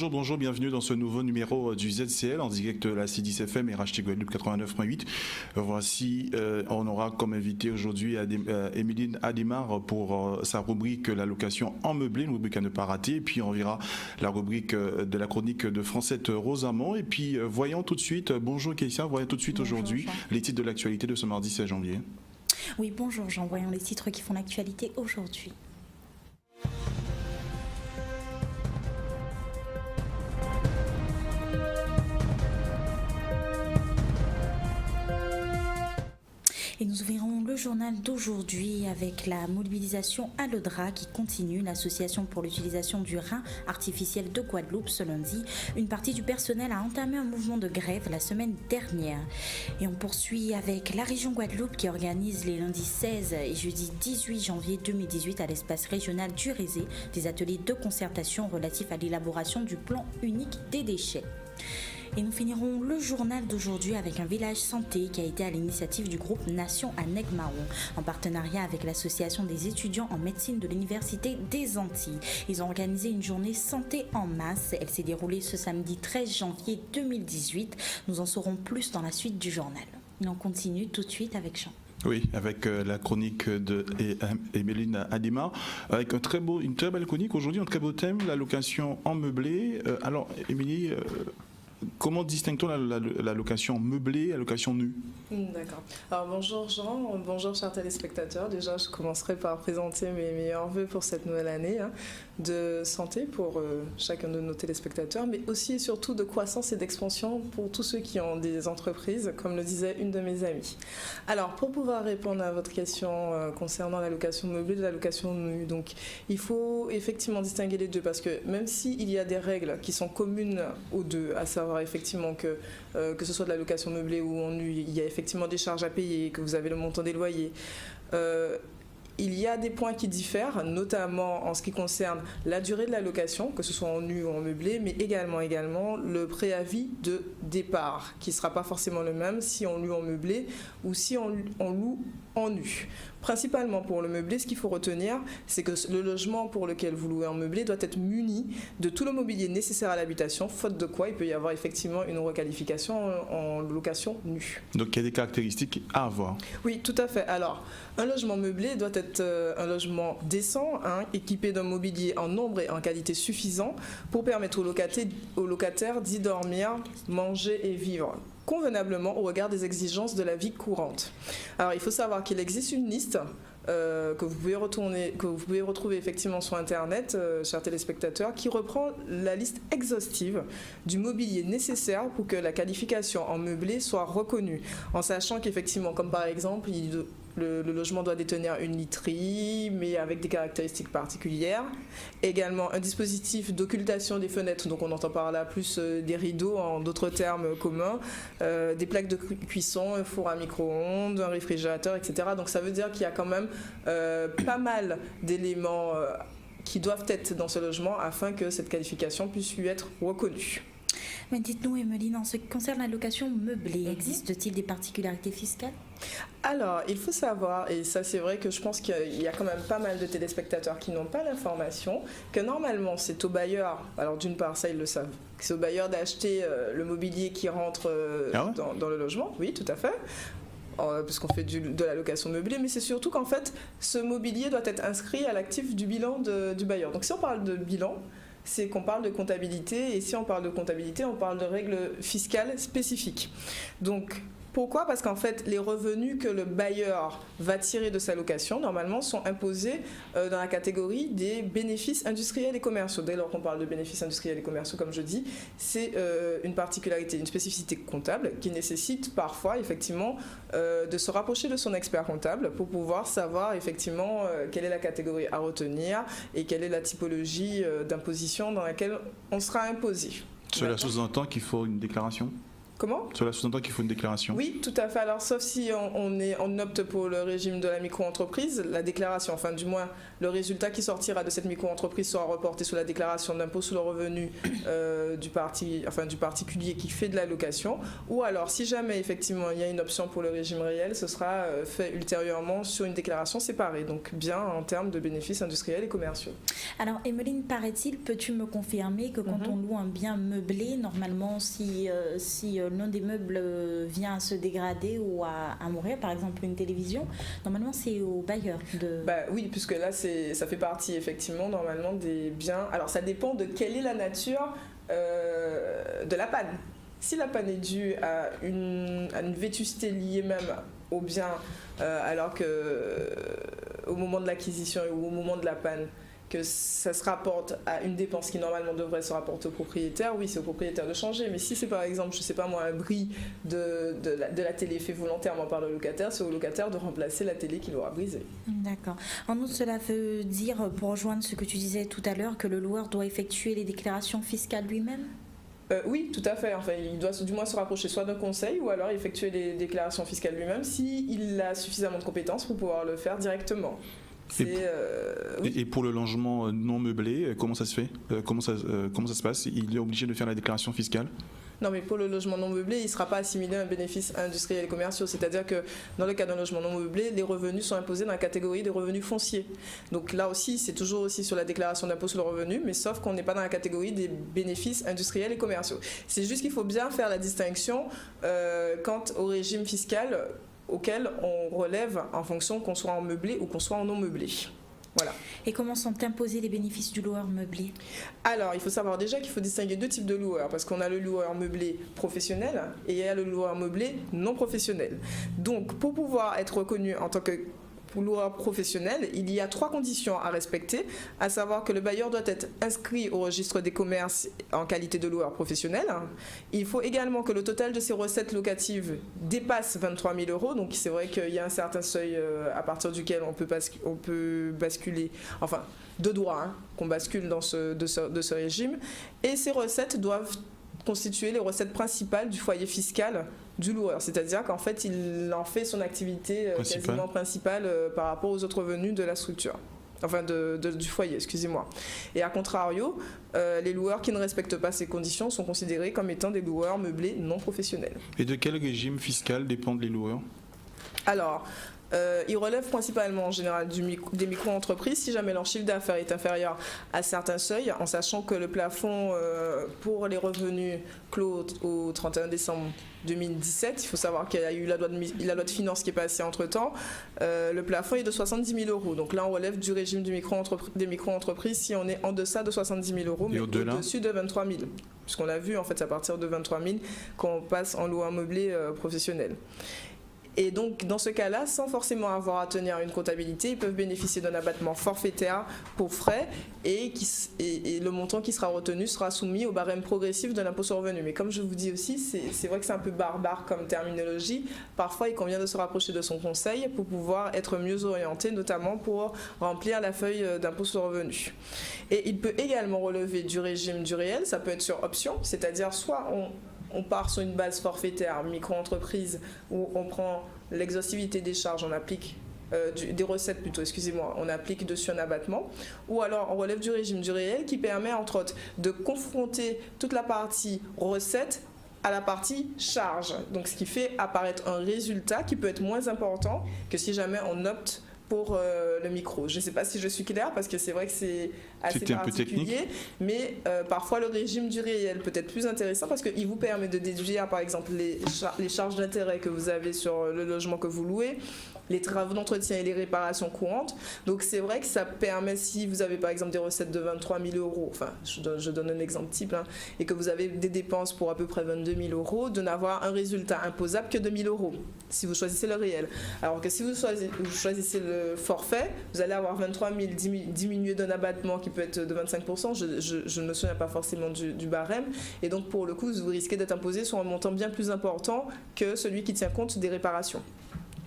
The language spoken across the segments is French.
Bonjour, bienvenue dans ce nouveau numéro du ZCL en direct de la C10 FM et RHT Guadeloupe 89.8. Voici, on aura comme invité aujourd'hui Emeline Adimar pour sa rubrique La location en meublé, une rubrique à ne pas rater. Et puis on verra la rubrique de la chronique de Francette Rosamond. Et puis voyons tout de suite, bonjour Keïssa, voyons tout de suite aujourd'hui les titres de l'actualité de ce mardi 16 janvier. Oui, bonjour Jean, voyons les titres qui font l'actualité aujourd'hui. Et nous ouvrirons le journal d'aujourd'hui avec la mobilisation à l'Audra qui continue. L'Association pour l'utilisation du rein artificiel de Guadeloupe, ce lundi, une partie du personnel a entamé un mouvement de grève la semaine dernière. Et on poursuit avec la région Guadeloupe qui organise les lundis 16 et jeudi 18 janvier 2018 à l'espace régional du Rézé des ateliers de concertation relatifs à l'élaboration du plan unique des déchets. Et nous finirons le journal d'aujourd'hui avec un village santé qui a été à l'initiative du groupe Nation à Nègre-Marron en partenariat avec l'association des étudiants en médecine de l'Université des Antilles. Ils ont organisé une journée santé en masse. Elle s'est déroulée ce samedi 13 janvier 2018. Nous en saurons plus dans la suite du journal. Et on continue tout de suite avec Jean. Oui, avec la chronique de Emeline Adimar, avec une très belle chronique aujourd'hui, un très beau thème, la location en meublé. Alors, Émilie, comment distingue-t-on la location meublée et la location nue ? D'accord. Alors bonjour Jean, bonjour chers téléspectateurs. Déjà, je commencerai par présenter mes meilleurs vœux pour cette nouvelle année de santé pour chacun de nos téléspectateurs, mais aussi et surtout de croissance et d'expansion pour tous ceux qui ont des entreprises, comme le disait une de mes amies. Alors, pour pouvoir répondre à votre question concernant la location meublée et la location nue, donc il faut effectivement distinguer les deux parce que même s'il y a des règles qui sont communes aux deux, à savoir effectivement que ce soit de la location meublée ou en nu, il y a effectivement des charges à payer, que vous avez le montant des loyers. Il y a des points qui diffèrent, notamment en ce qui concerne la durée de la location, que ce soit en nu ou en meublé, mais également le préavis de départ, qui ne sera pas forcément le même si on loue en meublé ou si on loue en nu. Principalement pour le meublé, ce qu'il faut retenir, c'est que le logement pour lequel vous louez en meublé doit être muni de tout le mobilier nécessaire à l'habitation, faute de quoi il peut y avoir effectivement une requalification en location nue. Donc il y a des caractéristiques à avoir. Oui, tout à fait. Alors, un logement meublé doit être un logement décent, équipé d'un mobilier en nombre et en qualité suffisant pour permettre aux locataires d'y dormir, manger et vivre convenablement au regard des exigences de la vie courante. Alors, il faut savoir qu'il existe une liste que vous pouvez retrouver effectivement sur Internet, chers téléspectateurs, qui reprend la liste exhaustive du mobilier nécessaire pour que la qualification en meublé soit reconnue, en sachant qu'effectivement, comme par exemple, le logement doit détenir une literie, mais avec des caractéristiques particulières. Également, un dispositif d'occultation des fenêtres, donc on entend par là plus des rideaux, en d'autres termes communs, des plaques de cuisson, un four à micro-ondes, un réfrigérateur, etc. Donc ça veut dire qu'il y a quand même pas mal d'éléments qui doivent être dans ce logement afin que cette qualification puisse lui être reconnue. Mais dites-nous, Emeline, en ce qui concerne la location meublée, existe-t-il des particularités fiscales ? Alors, il faut savoir, et ça c'est vrai que je pense qu'il y a quand même pas mal de téléspectateurs qui n'ont pas l'information, que normalement c'est au bailleur, alors d'une part ça ils le savent, c'est au bailleur d'acheter le mobilier qui rentre dans le logement, oui tout à fait, puisqu'on fait de la location meublée, mais c'est surtout qu'en fait ce mobilier doit être inscrit à l'actif du bilan du bailleur. Donc si on parle de bilan, c'est qu'on parle de comptabilité, et si on parle de comptabilité, on parle de règles fiscales spécifiques. Donc, pourquoi ? Parce qu'en fait, les revenus que le bailleur va tirer de sa location, normalement, sont imposés dans la catégorie des bénéfices industriels et commerciaux. Dès lors qu'on parle de bénéfices industriels et commerciaux, comme je dis, c'est une particularité, une spécificité comptable qui nécessite parfois, effectivement, de se rapprocher de son expert comptable pour pouvoir savoir, effectivement, quelle est la catégorie à retenir et quelle est la typologie d'imposition dans laquelle on sera imposé. Cela sous-entend qu'il faut une déclaration ? Comment ? Cela sous-entend qu'il faut une déclaration. Oui, tout à fait. Alors, sauf si on opte pour le régime de la micro-entreprise, la déclaration, enfin du moins le résultat qui sortira de cette micro-entreprise sera reporté sur la déclaration d'impôt sur le revenu du particulier qui fait de la location. Ou alors, si jamais effectivement il y a une option pour le régime réel, ce sera fait ultérieurement sur une déclaration séparée, donc bien en termes de bénéfices industriels et commerciaux. Alors, Emeline, paraît-il, peux-tu me confirmer que quand on loue un bien meublé, normalement, si l'un des meubles vient à se dégrader ou à mourir, par exemple une télévision, normalement c'est au bailleur de... Oui, puisque là ça fait partie effectivement normalement des biens. Alors ça dépend de quelle est la nature de la panne. Si la panne est due à une vétusté liée même au bien, alors que au moment de l'acquisition ou au moment de la panne, que ça se rapporte à une dépense qui normalement devrait se rapporter au propriétaire, oui, c'est au propriétaire de changer. Mais si c'est par exemple, je sais pas moi, un bris de la télé fait volontairement par le locataire, c'est au locataire de remplacer la télé qu'il aura brisée. D'accord. En outre, cela veut dire, pour rejoindre ce que tu disais tout à l'heure, que le loueur doit effectuer les déclarations fiscales lui-même ? Oui, tout à fait. Enfin, il doit du moins se rapprocher soit d'un conseil ou alors effectuer les déclarations fiscales lui-même s'il a suffisamment de compétences pour pouvoir le faire directement. Et pour le logement non meublé, comment ça se fait ? Comment ça se passe ? Il est obligé de faire la déclaration fiscale ? Non, mais pour le logement non meublé, il ne sera pas assimilé à un bénéfice industriel et commerciaux. C'est-à-dire que dans le cas d'un logement non meublé, les revenus sont imposés dans la catégorie des revenus fonciers. Donc là aussi, c'est toujours aussi sur la déclaration d'impôt sur le revenu, mais sauf qu'on n'est pas dans la catégorie des bénéfices industriels et commerciaux. C'est juste qu'il faut bien faire la distinction quant au régime fiscal auquel on relève en fonction qu'on soit en meublé ou qu'on soit en non meublé. Voilà. Et comment sont imposés les bénéfices du loueur meublé ? Alors, il faut savoir déjà qu'il faut distinguer deux types de loueurs, parce qu'on a le loueur meublé professionnel et il y a le loueur meublé non professionnel. Donc, pour pouvoir être reconnu en tant que loueur professionnel, il y a 3 conditions à respecter, à savoir que le bailleur doit être inscrit au registre des commerces en qualité de loueur professionnel. Il faut également que le total de ses recettes locatives dépasse 23 000 euros. Donc c'est vrai qu'il y a un certain seuil à partir duquel on peut basculer, enfin de droit, qu'on bascule de ce régime. Et ces recettes doivent constituer les recettes principales du foyer fiscal du loueur, c'est-à-dire qu'en fait il en fait son activité quasiment principale par rapport aux autres revenus de la structure, enfin du foyer, excusez-moi. Et à contrario, les loueurs qui ne respectent pas ces conditions sont considérés comme étant des loueurs meublés non professionnels. Et de quel régime fiscal dépendent les loueurs ? Alors, ils relèvent principalement en général des micro-entreprises si jamais leur chiffre d'affaires est inférieur à certains seuils, en sachant que le plafond pour les revenus clos au 31 décembre 2017, il faut savoir qu'il y a eu la loi de finances qui est passée entre-temps, le plafond est de 70 000 euros. Donc là, on relève du régime des micro-entreprises si on est en deçà de 70 000 euros, mais au-dessus de 23 000. Puisqu'on a vu, en fait, c'est à partir de 23 000 qu'on passe en loueur meublé professionnel. Et donc, dans ce cas-là, sans forcément avoir à tenir une comptabilité, ils peuvent bénéficier d'un abattement forfaitaire pour frais et le montant qui sera retenu sera soumis au barème progressif de l'impôt sur le revenu. Mais comme je vous dis aussi, c'est vrai que c'est un peu barbare comme terminologie. Parfois, il convient de se rapprocher de son conseil pour pouvoir être mieux orienté, notamment pour remplir la feuille d'impôt sur le revenu. Et il peut également relever du régime du réel, ça peut être sur option, c'est-à-dire soit on part sur une base forfaitaire micro-entreprise où on prend l'exhaustivité des charges, on applique des recettes plutôt, excusez-moi, on applique dessus un abattement, ou alors on relève du régime du réel qui permet entre autres de confronter toute la partie recette à la partie charge, donc ce qui fait apparaître un résultat qui peut être moins important que si jamais on opte pour le micro. Je ne sais pas si je suis claire parce que c'est vrai que c'est assez particulier, mais parfois le régime du réel peut être plus intéressant parce qu'il vous permet de déduire par exemple les charges d'intérêt que vous avez sur le logement que vous louez, les travaux d'entretien et les réparations courantes. Donc c'est vrai que ça permet, si vous avez par exemple des recettes de 23 000 euros, enfin je donne un exemple type, et que vous avez des dépenses pour à peu près 22 000 euros, de n'avoir un résultat imposable que de 1 000 euros si vous choisissez le réel. Alors que si vous choisissez le forfait, vous allez avoir 23 000 diminué d'un abattement qui peut être de 25%, je ne me souviens pas forcément du barème, et donc pour le coup vous risquez d'être imposé sur un montant bien plus important que celui qui tient compte des réparations.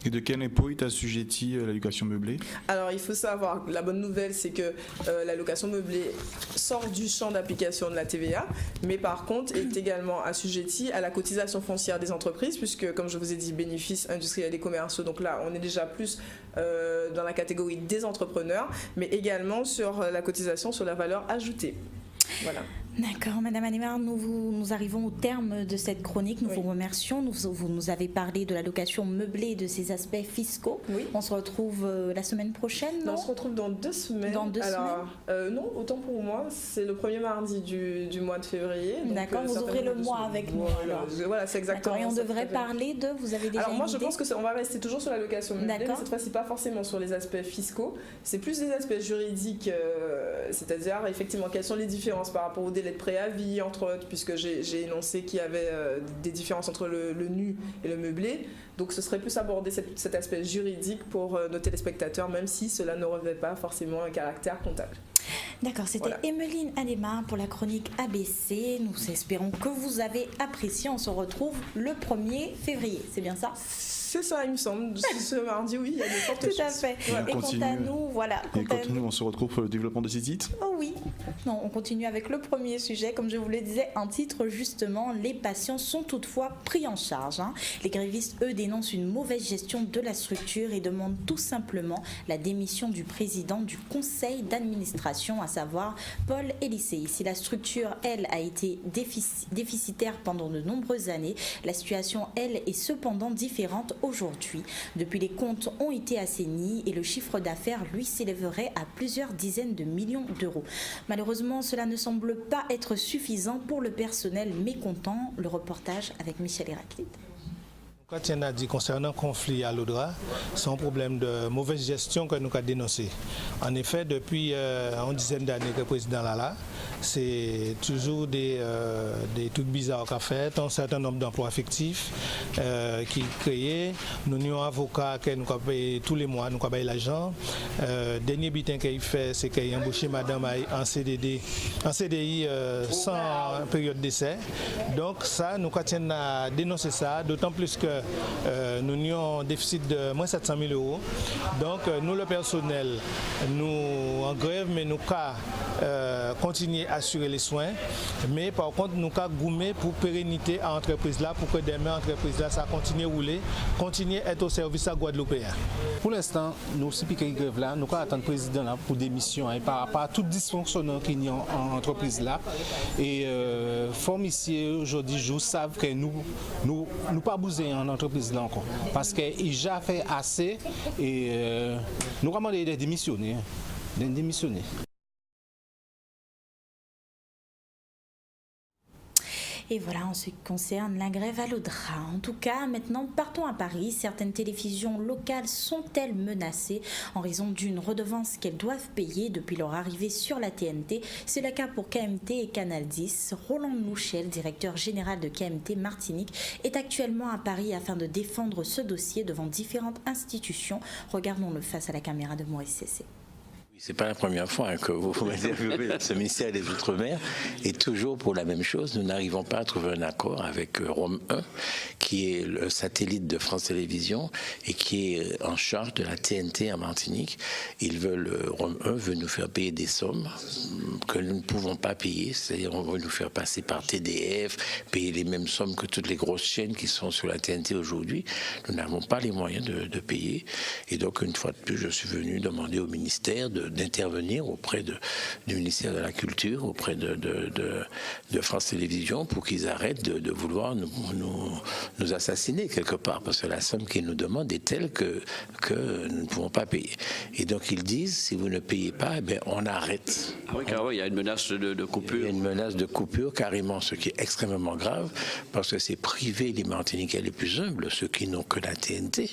Et de quel impôt est assujettie la location meublée? Alors, il faut savoir, la bonne nouvelle, c'est que la location meublée sort du champ d'application de la TVA, mais par contre est également assujettie à la cotisation foncière des entreprises, puisque, comme je vous ai dit, bénéfices industriels et commerciaux, donc là, on est déjà plus dans la catégorie des entrepreneurs, mais également sur la cotisation sur la valeur ajoutée. Voilà. D'accord, Madame Adimar, nous arrivons au terme de cette chronique. Nous Oui. vous remercions. Vous nous avez parlé de la location meublée et de ses aspects fiscaux. Oui. On se retrouve la semaine prochaine, non? On se retrouve dans 2 semaines. Dans 2 semaines Non, autant pour moi, c'est le premier mardi du mois de février. D'accord, vous ouvrez le mois avec nous. Voilà, c'est exactement ça. Et on devrait parler de, vous avez déjà Alors moi, une je idée? pense qu'on va rester toujours sur la location meublée, mais D'accord. cette fois-ci pas forcément sur les aspects fiscaux. C'est plus des aspects juridiques, c'est-à-dire effectivement quelles sont les différences par rapport au délai de préavis, entre autres, puisque j'ai énoncé qu'il y avait des différences entre le nu et le meublé. Donc ce serait plus aborder cet aspect juridique pour nos téléspectateurs, même si cela ne revêt pas forcément un caractère comptable. D'accord, c'était Voilà. Emeline Adimar pour la chronique ABC. Nous espérons que vous avez apprécié. On se retrouve le 1er février, c'est bien ça? C'est ça, il me semble. Ce mardi, oui, il y a de fortes chances. Tout à fait. Et Et on quant continue. à nous, voilà. Et quand on se retrouve pour le développement de ces titres? Oh oui. Non, on continue avec le premier sujet. Comme je vous le disais, un titre justement, les patients sont toutefois pris en charge. Les grévistes, eux, dénoncent une mauvaise gestion de la structure et demandent tout simplement la démission du président du conseil d'administration, à savoir Paul Elisei. Si la structure, elle, a été déficitaire pendant de nombreuses années, la situation, elle, est cependant différente aujourd'hui. Depuis, les comptes ont été assainis et le chiffre d'affaires, lui, s'élèverait à plusieurs dizaines de millions d'euros. Malheureusement, cela ne semble pas être suffisant pour le personnel mécontent. Le reportage avec Michel Héraclide. Quand il y en a dit concernant le conflit à l'Odra, c'est un problème de mauvaise gestion que nous avons dénoncé. En effet, depuis une dizaine d'années que le président est là, c'est toujours des trucs bizarres qu'a fait, un certain nombre d'emplois fictifs qui créés. Nous avons un avocat que nous avons payé tous les mois, nous avons payé l'argent. Dernier bitin qu'il fait, c'est qu'il a embauché madame en CDI sans période d'essai. Donc ça, nous continuons à dénoncer ça, d'autant plus que nous avons un déficit de moins 700 000 euros. Donc nous, le personnel, nous en grève, mais nous continuer à assurer les soins. Mais par contre, nous avons goumé pour pérennité à l'entreprise là, pour que demain, l'entreprise là, ça continue à rouler, continue à être au service à Guadeloupéen. Pour l'instant, nous aussi, piquons grève là, nous attendons le président là pour démission par rapport à tout dysfonctionnement qu'il y a en entreprise là. Et formiciers aujourd'hui, je savent que nous pas bouger en entreprise là encore. Parce qu'il a déjà fait assez et nous demandons de démissionner. Et voilà en ce qui concerne la grève à l'Odra. En tout cas, maintenant, partons à Paris. Certaines télévisions locales sont-elles menacées en raison d'une redevance qu'elles doivent payer depuis leur arrivée sur la TNT? C'est le cas pour KMT et Canal 10. Roland Louchel, directeur général de KMT Martinique, est actuellement à Paris afin de défendre ce dossier devant différentes institutions. Regardons-le face à la caméra de Maurice Cessé. C'est pas la première fois que vous m'interviewez dans ce ministère des Outre-mer, et toujours pour la même chose, nous n'arrivons pas à trouver un accord avec Rome 1, qui est le satellite de France Télévisions et qui est en charge de la TNT en Martinique. Rome 1 veut nous faire payer des sommes que nous ne pouvons pas payer, c'est-à-dire on veut nous faire passer par TDF, payer les mêmes sommes que toutes les grosses chaînes qui sont sur la TNT aujourd'hui. Nous n'avons pas les moyens de payer, et donc une fois de plus, je suis venu demander au ministère d'intervenir auprès du ministère de la Culture, auprès de France Télévisions, pour qu'ils arrêtent de vouloir nous assassiner quelque part, parce que la somme qu'ils nous demandent est telle que nous ne pouvons pas payer. Et donc ils disent, si vous ne payez pas, eh bien, on arrête. Ah oui, car il y a une menace de coupure. Il y a une menace de coupure, carrément, ce qui est extrêmement grave, parce que c'est privé les Martiniquais les plus humbles, ceux qui n'ont que la TNT,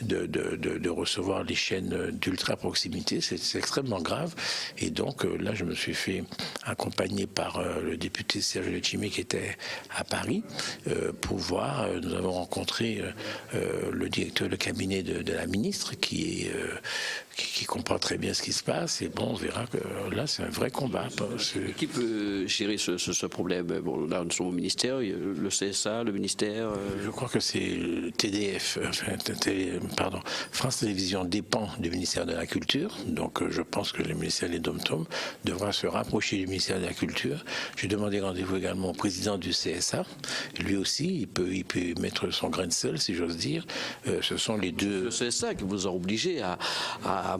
de recevoir les chaînes d'ultra proximité. c'est extrêmement grave. Et donc là, je me suis fait accompagner par le député Serge Letchimy qui était à Paris pour voir. Nous avons rencontré le directeur de cabinet de la ministre qui comprend très bien ce qui se passe. Et bon, on verra que là, c'est un vrai combat. Qui peut gérer ce problème? Bon, là, nous sommes au ministère, le CSA, le ministère. Je crois que c'est le TDF, France Télévisions dépend du ministère de la Culture. Donc, je pense que le ministère des Dom-Tom devra se rapprocher du ministère de la Culture. J'ai demandé rendez-vous également au président du CSA. Lui aussi, il peut mettre son grain de sel, si j'ose dire. Ce sont les deux. Le CSA qui vous a obligé à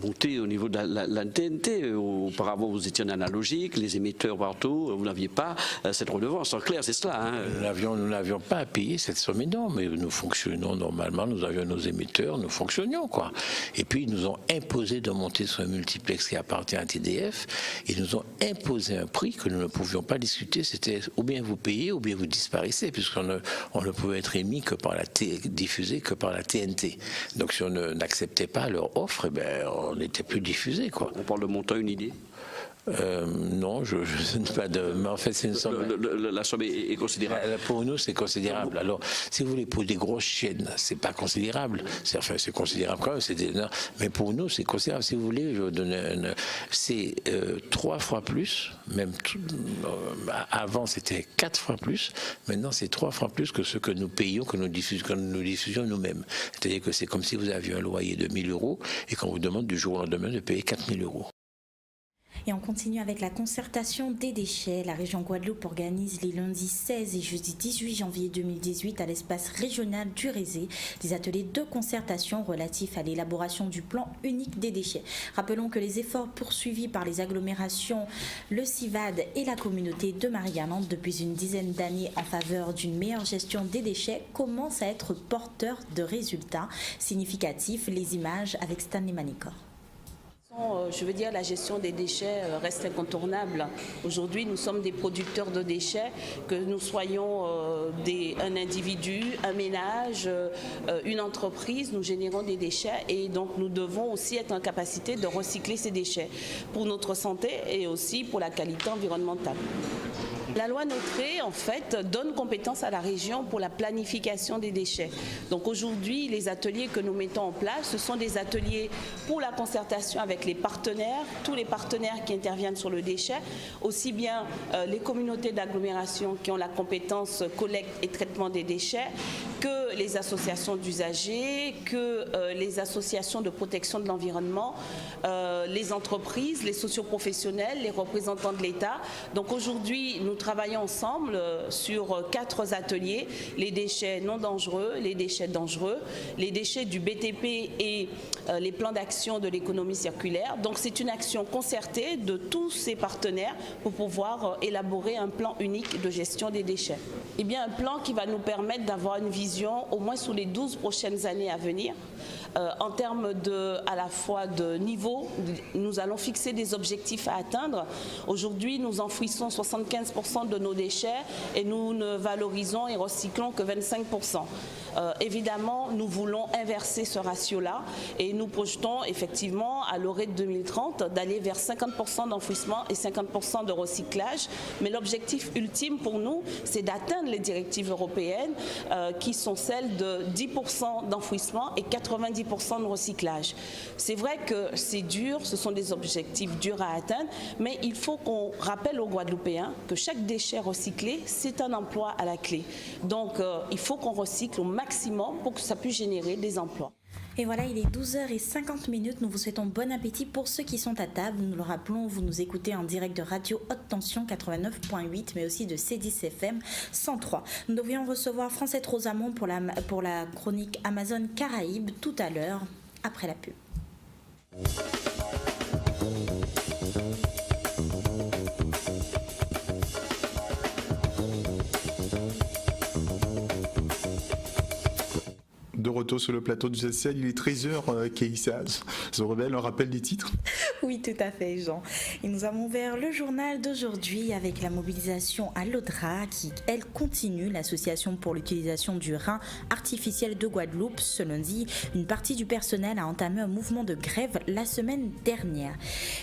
monter au niveau de la TNT. Auparavant, vous étiez en analogique, les émetteurs partout, vous n'aviez pas cette redevance. En clair, c'est cela. Hein. Nous n'avions pas à payer cette somme énorme, mais nous fonctionnons normalement, nous avions nos émetteurs, nous fonctionnions, quoi. Et puis, ils nous ont imposé de monter sur un multiplex qui appartient à TDF. Ils nous ont imposé un prix que nous ne pouvions pas discuter. C'était ou bien vous payez, ou bien vous disparaissez, puisqu'on ne pouvait être émis que par diffusé que par la TNT. Donc, si on n'acceptait pas leur offre, on n'était plus diffusé, quoi. On parle de montant, une idée? Non, je ne sais pas de. Mais en fait, c'est une somme. La somme est considérable. Pour nous, c'est considérable. Alors, si vous voulez, pour des grosses chaînes, c'est pas considérable. C'est considérable quand même. Mais pour nous, c'est considérable. Si vous voulez, je vais vous donner c'est 3 fois plus. Même avant, c'était 4 fois plus. Maintenant, c'est 3 fois plus que ce que nous payons, que nous diffusions nous-mêmes. C'est-à-dire que c'est comme si vous aviez un loyer de 1 000 € et qu'on vous demande du jour au lendemain de payer 4 000 €. Et on continue avec la concertation des déchets. La région Guadeloupe organise les lundis 16 et jeudi 18 janvier 2018 à l'espace régional du Rézé des ateliers de concertation relatifs à l'élaboration du plan unique des déchets. Rappelons que les efforts poursuivis par les agglomérations, le CIVAD et la communauté de Marie-Galante depuis une dizaine d'années en faveur d'une meilleure gestion des déchets commencent à être porteurs de résultats significatifs. Les images avec Stanley Manicor. Je veux dire, la gestion des déchets reste incontournable. Aujourd'hui, nous sommes des producteurs de déchets, que nous soyons un individu, un ménage, une entreprise, nous générons des déchets et donc nous devons aussi être en capacité de recycler ces déchets pour notre santé et aussi pour la qualité environnementale. La loi Notré, en fait, donne compétence à la région pour la planification des déchets. Donc aujourd'hui, les ateliers que nous mettons en place, ce sont des ateliers pour la concertation avec les partenaires, tous les partenaires qui interviennent sur le déchet, aussi bien les communautés d'agglomération qui ont la compétence collecte et traitement des déchets, que les associations d'usagers, que les associations de protection de l'environnement, les entreprises, les socioprofessionnels, les représentants de l'État. Donc aujourd'hui, nous travaillons ensemble sur 4 ateliers, les déchets non dangereux, les déchets dangereux, les déchets du BTP et les plans d'action de l'économie circulaire. Donc c'est une action concertée de tous ces partenaires pour pouvoir élaborer un plan unique de gestion des déchets. Eh bien un plan qui va nous permettre d'avoir une vision au moins sur les 12 prochaines années à venir. En termes à la fois de niveau, nous allons fixer des objectifs à atteindre. Aujourd'hui, nous enfouissons 75% de nos déchets et nous ne valorisons et recyclons que 25%. Évidemment, nous voulons inverser ce ratio-là et nous projetons effectivement à l'horizon 2030 d'aller vers 50% d'enfouissement et 50% de recyclage. Mais l'objectif ultime pour nous, c'est d'atteindre les directives européennes qui sont celles de 10% d'enfouissement et 90% de recyclage. C'est vrai que c'est dur, ce sont des objectifs durs à atteindre, mais il faut qu'on rappelle aux Guadeloupéens que chaque déchet recyclé, c'est un emploi à la clé. Donc il faut qu'on recycle au maximum pour que ça puisse générer des emplois. Et voilà, il est 12h50. Nous vous souhaitons bon appétit pour ceux qui sont à table. Nous le rappelons, vous nous écoutez en direct de Radio Haute Tension 89.8, mais aussi de C10 FM 103. Nous devrions recevoir Francette Rosamond pour la chronique Amazon Caraïbes tout à l'heure, après la pub. de retour sur le plateau du ZCL, il est 13h, Keïssa Zorobel, un rappel des titres. Oui, tout à fait, Jean. Et nous avons ouvert le journal d'aujourd'hui avec la mobilisation à l'Audra qui, elle, continue. L'Association pour l'utilisation du rein artificiel de Guadeloupe. Ce lundi, une partie du personnel a entamé un mouvement de grève la semaine dernière.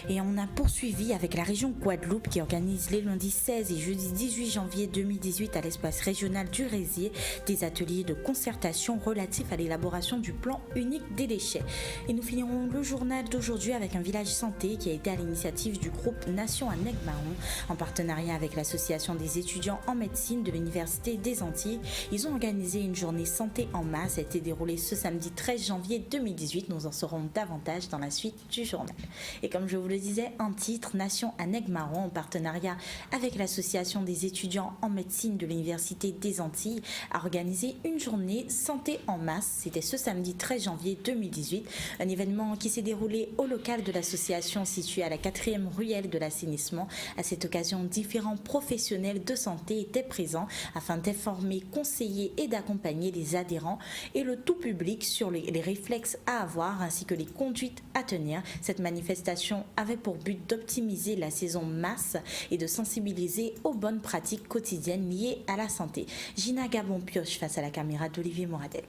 Et on a poursuivi avec la région Guadeloupe qui organise les lundis 16 et jeudi 18 janvier 2018 à l'espace régional du Résier des ateliers de concertation relatifs à l'élaboration du plan unique des déchets. Et nous finirons le journal d'aujourd'hui avec un village santé qui a été à l'initiative du groupe Nation à Nec-Marron en partenariat avec l'association des étudiants en médecine de l'Université des Antilles. Ils ont organisé une journée santé en masse. Elle a été déroulée ce samedi 13 janvier 2018. Nous en saurons davantage dans la suite du journal. Et comme je vous le disais, un titre, Nation à Nec-Marron en partenariat avec l'association des étudiants en médecine de l'Université des Antilles a organisé une journée santé en masse. C'était ce samedi 13 janvier 2018. Un événement qui s'est déroulé au local de l'association située à la 4e ruelle de l'assainissement. À cette occasion, différents professionnels de santé étaient présents afin d'informer, conseiller et d'accompagner les adhérents et le tout public sur les réflexes à avoir ainsi que les conduites à tenir. Cette manifestation avait pour but d'optimiser la saison masse et de sensibiliser aux bonnes pratiques quotidiennes liées à la santé. Gina Gabon-Pioche face à la caméra d'Olivier Moradel.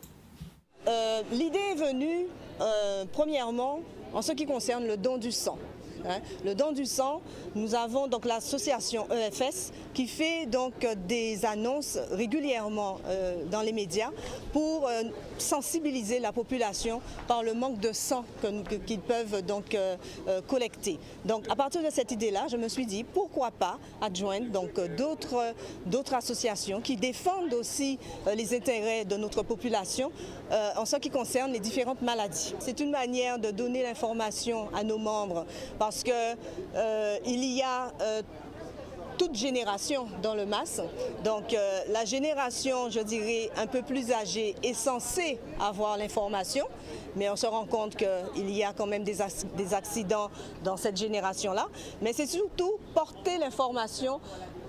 L'idée est venue, premièrement, en ce qui concerne le don du sang. Le don du sang, nous avons donc l'association EFS qui fait donc des annonces régulièrement dans les médias pour sensibiliser la population par le manque de sang qu'ils peuvent donc collecter. Donc à partir de cette idée-là, je me suis dit pourquoi pas adjoindre donc d'autres associations qui défendent aussi les intérêts de notre population en ce qui concerne les différentes maladies. C'est une manière de donner l'information à nos membres parce que il y a toute génération dans le MAS. Donc la génération, je dirais, un peu plus âgée est censée avoir l'information, mais on se rend compte qu'il y a quand même des accidents dans cette génération-là. Mais c'est surtout porter l'information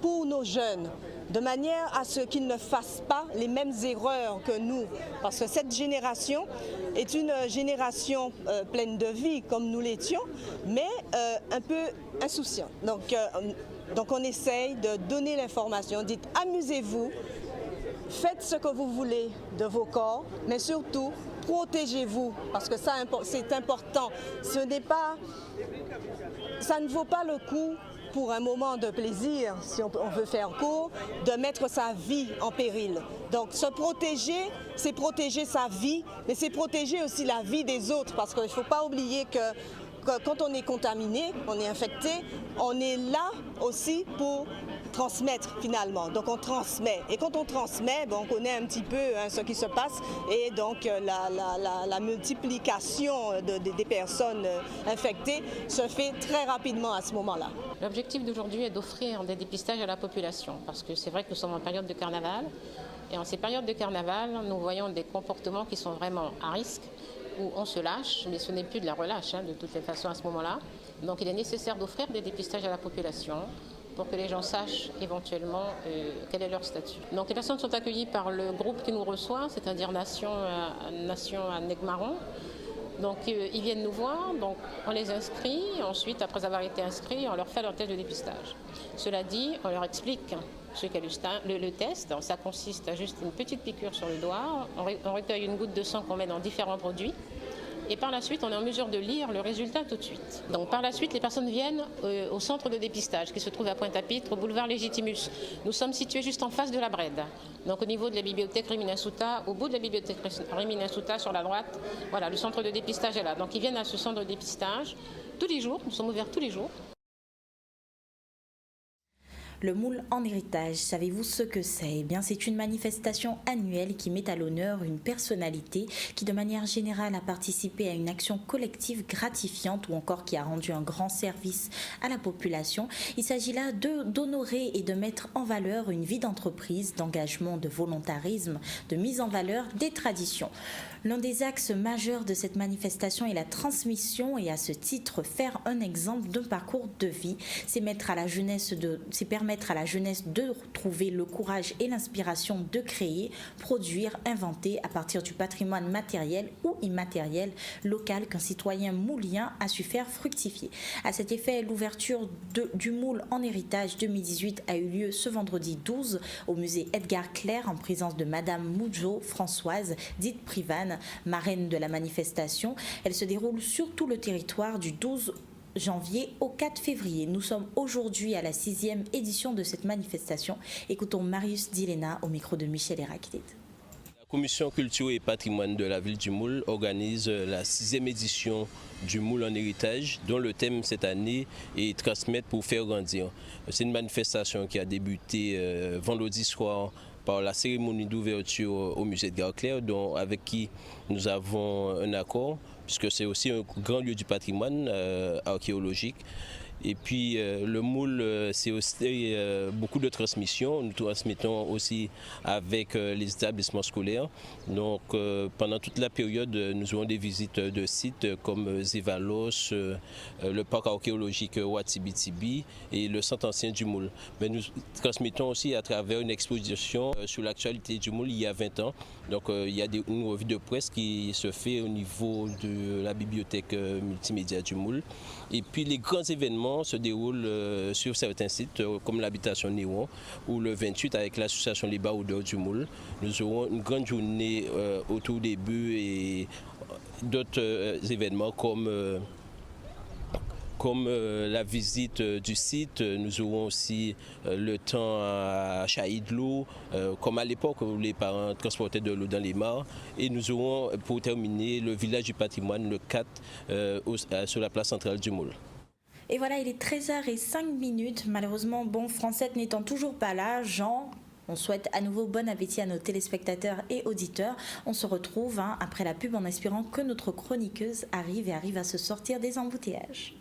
pour nos jeunes, de manière à ce qu'ils ne fassent pas les mêmes erreurs que nous. Parce que cette génération est une génération pleine de vie, comme nous l'étions, mais un peu insouciante. Donc on essaye de donner l'information, dites amusez-vous, faites ce que vous voulez de vos corps, mais surtout protégez-vous, parce que ça c'est important. Ça ne vaut pas le coup pour un moment de plaisir, si on veut faire court, de mettre sa vie en péril. Donc se protéger, c'est protéger sa vie, mais c'est protéger aussi la vie des autres, parce qu'il ne faut pas oublier que quand on est contaminé, on est infecté, on est là aussi pour transmettre finalement. Donc on transmet. Et quand on transmet, on connaît un petit peu ce qui se passe et donc la multiplication des personnes infectées se fait très rapidement à ce moment-là. L'objectif d'aujourd'hui est d'offrir des dépistages à la population parce que c'est vrai que nous sommes en période de carnaval et en ces périodes de carnaval, nous voyons des comportements qui sont vraiment à risque où on se lâche, mais ce n'est plus de la relâche de toutes les façons à ce moment-là. Donc il est nécessaire d'offrir des dépistages à la population pour que les gens sachent éventuellement quel est leur statut. Donc les personnes sont accueillies par le groupe qui nous reçoit, c'est-à-dire Nation à Nec-Marron. Donc ils viennent nous voir, donc on les inscrit, ensuite après avoir été inscrits, on leur fait leur test de dépistage. Cela dit, on leur explique ce qu'est le test. Donc, ça consiste à juste une petite piqûre sur le doigt, on recueille une goutte de sang qu'on met dans différents produits. Et par la suite, on est en mesure de lire le résultat tout de suite. Donc par la suite, les personnes viennent au centre de dépistage qui se trouve à Pointe-à-Pitre, au boulevard Légitimus. Nous sommes situés juste en face de la Brède. Donc au niveau de la bibliothèque Rémy-Souta, au bout de la bibliothèque Rémy-Souta sur la droite, voilà, le centre de dépistage est là. Donc ils viennent à ce centre de dépistage tous les jours, nous sommes ouverts tous les jours. Le moule en héritage, savez-vous ce que c'est ? Eh bien, c'est une manifestation annuelle qui met à l'honneur une personnalité qui, de manière générale, a participé à une action collective gratifiante ou encore qui a rendu un grand service à la population. Il s'agit là d'honorer et de mettre en valeur une vie d'entreprise, d'engagement, de volontarisme, de mise en valeur des traditions. L'un des axes majeurs de cette manifestation est la transmission et à ce titre faire un exemple d'un parcours de vie. C'est permettre à la jeunesse de trouver le courage et l'inspiration de créer, produire, inventer à partir du patrimoine matériel ou immatériel local qu'un citoyen moulien a su faire fructifier. À cet effet, l'ouverture du moule en héritage 2018 a eu lieu ce vendredi 12 au musée Edgar Claire en présence de Madame Moujo Françoise, dite Privane, marraine de la manifestation. Elle se déroule sur tout le territoire du 12 janvier au 4 février. Nous sommes aujourd'hui à la 6e édition de cette manifestation. Écoutons Marius Dilena au micro de Michel Héraclide. La Commission Culture et Patrimoine de la ville du Moule organise la 6e édition du Moule en héritage, dont le thème cette année est transmettre pour faire grandir. C'est une manifestation qui a débuté vendredi soir par la cérémonie d'ouverture au musée de Edgar-Claire, avec qui nous avons un accord, puisque c'est aussi un grand lieu du patrimoine archéologique. Et puis le moule, c'est aussi beaucoup de transmission. Nous transmettons aussi avec les établissements scolaires. Donc pendant toute la période, nous aurons des visites de sites comme Zévalos, le parc archéologique Ouatibitibi et le centre ancien du moule. Mais nous transmettons aussi à travers une exposition sur l'actualité du moule il y a 20 ans. Donc il y a une revue de presse qui se fait au niveau de la bibliothèque multimédia du moule. Et puis les grands événements se déroulent sur certains sites comme l'habitation Néon ou le 28 avec l'association Les Baroudeurs du Moule. Nous aurons une grande journée au tout début et d'autres événements comme la visite du site. Nous aurons aussi le temps à Chaïdlou, comme à l'époque où les parents transportaient de l'eau dans les mares. Et nous aurons pour terminer le village du patrimoine le 4 sur la place centrale du Moule. Et voilà, il est 13h05. Malheureusement, Francette n'étant toujours pas là, Jean, on souhaite à nouveau bon appétit à nos téléspectateurs et auditeurs. On se retrouve après la pub en espérant que notre chroniqueuse arrive à se sortir des embouteillages.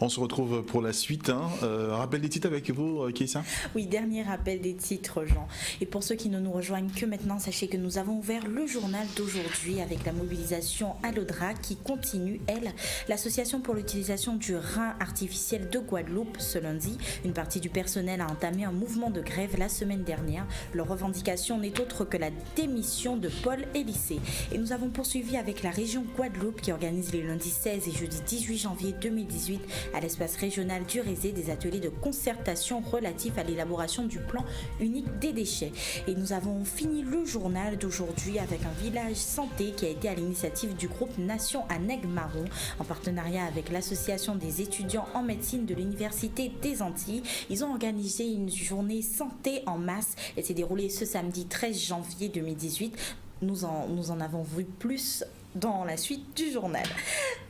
On se retrouve pour la suite. Rappel des titres avec vous, Keïssa ? Oui, dernier rappel des titres, Jean. Et pour ceux qui ne nous rejoignent que maintenant, sachez que nous avons ouvert le journal d'aujourd'hui avec la mobilisation à l'Audra qui continue, elle. L'association pour l'utilisation du rein artificiel de Guadeloupe, ce lundi, une partie du personnel a entamé un mouvement de grève la semaine dernière. Leur revendication n'est autre que la démission de Paul Élysée. Et nous avons poursuivi avec la région Guadeloupe qui organise les lundis 16 et jeudi 18 janvier 2018 à l'espace régional du Rézé des ateliers de concertation relatifs à l'élaboration du plan unique des déchets. Et nous avons fini le journal d'aujourd'hui avec un village santé qui a été à l'initiative du groupe Nation à Nègre-Marron en partenariat avec l'association des étudiants en médecine de l'Université des Antilles. Ils ont organisé une journée santé en masse et s'est déroulée ce samedi 13 janvier 2018. Nous en avons vu plus dans la suite du journal.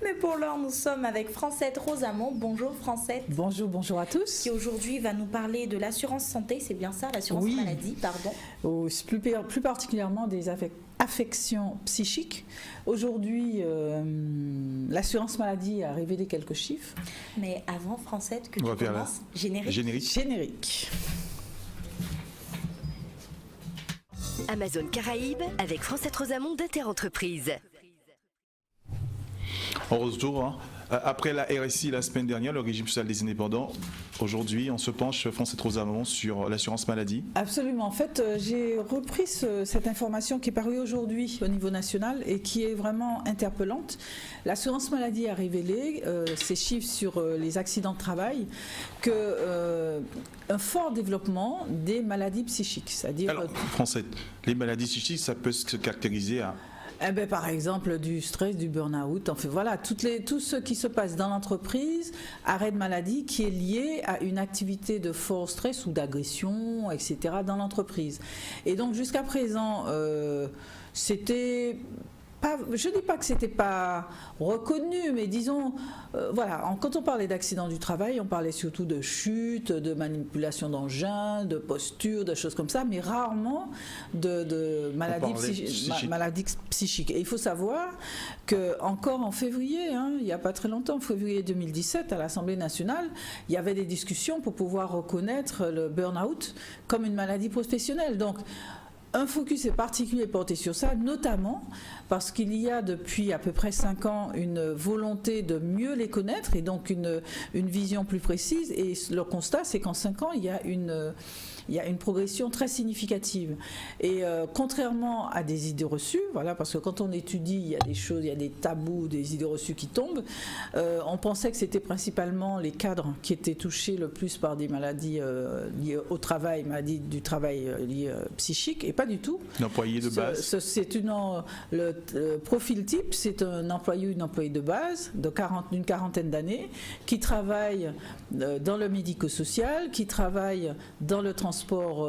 Mais pour l'heure, nous sommes avec Francette Rosamond. Bonjour Francette. Bonjour à tous. Qui aujourd'hui va nous parler de l'assurance santé, c'est bien ça, l'assurance maladie, pardon. Plus particulièrement des affections psychiques. Aujourd'hui, l'assurance maladie a révélé quelques chiffres. Mais avant, Francette, que tu commences, Générique. Amazon Caraïbes avec Francette Rosamond d'Interentreprise. On retourne. Après la RSI la semaine dernière, le régime social des indépendants, aujourd'hui on se penche, Francette Rosamond, sur l'assurance maladie. Absolument. En fait, j'ai repris cette information qui est parue aujourd'hui au niveau national et qui est vraiment interpellante. L'assurance maladie a révélé ces chiffres sur les accidents de travail un fort développement des maladies psychiques. C'est-à-dire. Alors, Francette, les maladies psychiques, ça peut se caractériser à. Par exemple, du stress, du burn-out, enfin voilà, tout ce qui se passe dans l'entreprise, arrêt de maladie qui est lié à une activité de fort stress ou d'agression, etc. dans l'entreprise. Et donc jusqu'à présent, c'était je ne dis pas que c'était pas reconnu, mais disons, voilà, quand on parlait d'accident du travail, on parlait surtout de chute, de manipulation d'engins, de posture, de choses comme ça, mais rarement de maladies psychiques. Et il faut savoir que encore en février, il n'y a pas très longtemps, en février 2017, à l'Assemblée nationale, il y avait des discussions pour pouvoir reconnaître le burn-out comme une maladie professionnelle. Donc, un focus est particulier porté sur ça, notamment parce qu'il y a depuis à peu près 5 ans une volonté de mieux les connaître et donc une vision plus précise. Et le constat, c'est qu'en 5 ans, il y a une progression très significative. Et contrairement à des idées reçues, voilà, parce que quand on étudie, il y a des choses, il y a des tabous, des idées reçues qui tombent, on pensait que c'était principalement les cadres qui étaient touchés le plus par des maladies liées au travail, maladies du travail liées psychiques, et pas du tout. L'employé de base. Le profil type, c'est un employé ou une employée de base d'une quarantaine d'années qui travaille dans le médico-social, qui travaille dans le transport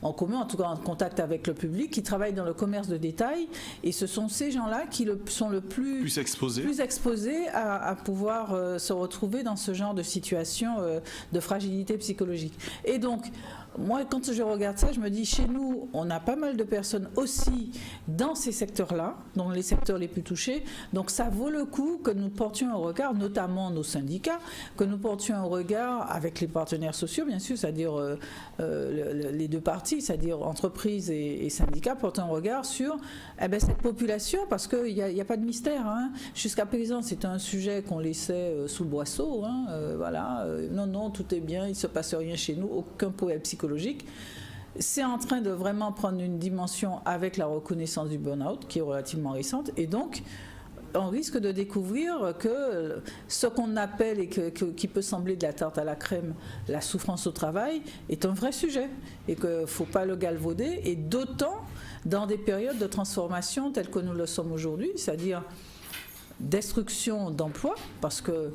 en commun, en tout cas en contact avec le public, qui travaillent dans le commerce de détail, et ce sont ces gens-là qui sont le plus exposés à pouvoir se retrouver dans ce genre de situation de fragilité psychologique. Et donc, moi, quand je regarde ça, je me dis, chez nous, on a pas mal de personnes aussi dans ces secteurs-là, dans les secteurs les plus touchés. Donc, ça vaut le coup que nous portions un regard, notamment nos syndicats, que nous portions un regard avec les partenaires sociaux, bien sûr, c'est-à-dire les deux parties, c'est-à-dire entreprises et syndicats, portent un regard sur cette population, parce qu'il n'y a pas de mystère. Jusqu'à présent, c'est un sujet qu'on laissait sous le boisseau. Voilà. Non, tout est bien, il ne se passe rien chez nous, aucun problème psychologique. C'est en train de vraiment prendre une dimension avec la reconnaissance du burn-out qui est relativement récente, et donc on risque de découvrir que ce qu'on appelle et qui peut sembler de la tarte à la crème, la souffrance au travail, est un vrai sujet et qu'il ne faut pas le galvauder, et d'autant dans des périodes de transformation telles que nous le sommes aujourd'hui, c'est-à-dire destruction d'emplois, parce que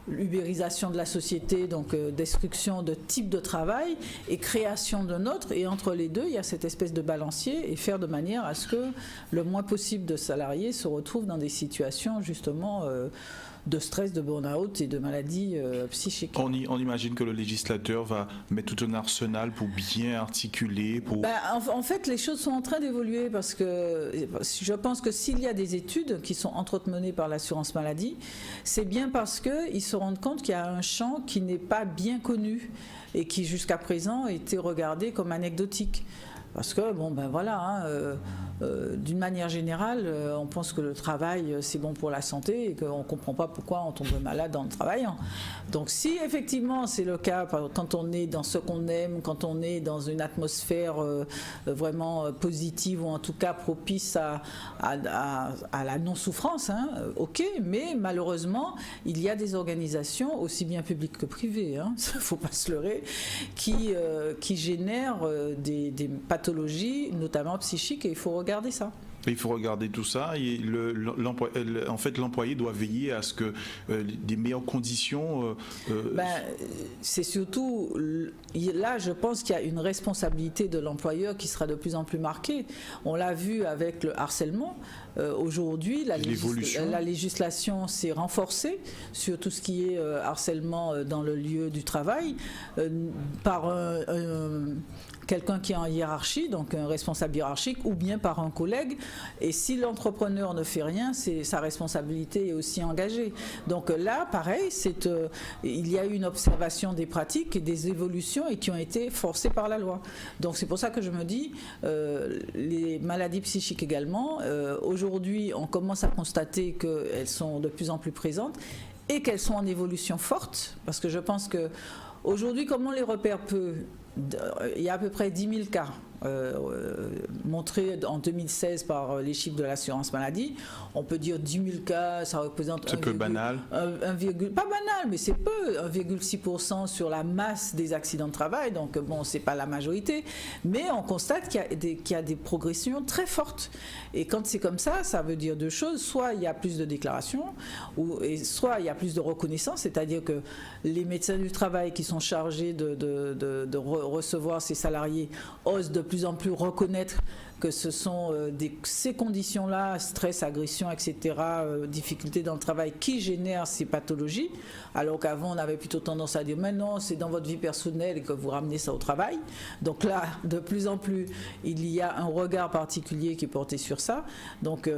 l'ubérisation de la société, donc destruction de type de travail et création d'un autre, et entre les deux il y a cette espèce de balancier, et faire de manière à ce que le moins possible de salariés se retrouvent dans des situations justement de stress, de burn-out et de maladies psychiques. On imagine que le législateur va mettre tout un arsenal pour bien articuler. En fait, les choses sont en train d'évoluer, parce que je pense que s'il y a des études qui sont entre autres menées par l'assurance maladie, c'est bien parce qu'ils se rendent compte qu'il y a un champ qui n'est pas bien connu et qui jusqu'à présent était regardé comme anecdotique. Parce que, d'une manière générale, on pense que le travail, c'est bon pour la santé et qu'on ne comprend pas pourquoi on tombe malade en travaillant. Donc si effectivement c'est le cas, quand on est dans ce qu'on aime, quand on est dans une atmosphère vraiment positive, ou en tout cas propice à la non-souffrance, ok, mais malheureusement, il y a des organisations, aussi bien publiques que privées, il ne faut pas se leurrer, qui génèrent des pathologies, notamment psychiques, et il faut regarder ça. Il faut regarder tout ça, et l'employé doit veiller à ce que des meilleures conditions... c'est surtout, là je pense qu'il y a une responsabilité de l'employeur qui sera de plus en plus marquée. On l'a vu avec le harcèlement. Aujourd'hui, la législation s'est renforcée sur tout ce qui est harcèlement dans le lieu du travail par quelqu'un qui est en hiérarchie, donc un responsable hiérarchique, ou bien par un collègue. Et si l'entrepreneur ne fait rien, sa responsabilité est aussi engagée. Donc là, pareil, il y a eu une observation des pratiques et des évolutions, et qui ont été forcées par la loi. Donc c'est pour ça que je me dis, les maladies psychiques également, aujourd'hui, on commence à constater qu'elles sont de plus en plus présentes et qu'elles sont en évolution forte, parce que je pense que aujourd'hui, comment on les repère peu? Il y a à peu près 10 000 cas montrés en 2016 par les chiffres de l'assurance maladie. On peut dire 10 000 cas, ça représente... C'est peu banal. Pas banal, mais c'est peu, 1,6% sur la masse des accidents de travail, donc bon, c'est pas la majorité, mais on constate qu'il y a des progressions très fortes. Et quand c'est comme ça, ça veut dire deux choses: soit il y a plus de déclarations, soit il y a plus de reconnaissance, c'est-à-dire que les médecins du travail qui sont chargés de recevoir ces salariés osent de plus en plus reconnaître que ce sont ces conditions-là, stress, agression, etc., difficultés dans le travail, qui génèrent ces pathologies, alors qu'avant on avait plutôt tendance à dire mais non, c'est dans votre vie personnelle et que vous ramenez ça au travail. Donc là, de plus en plus, il y a un regard particulier qui est porté sur ça. Donc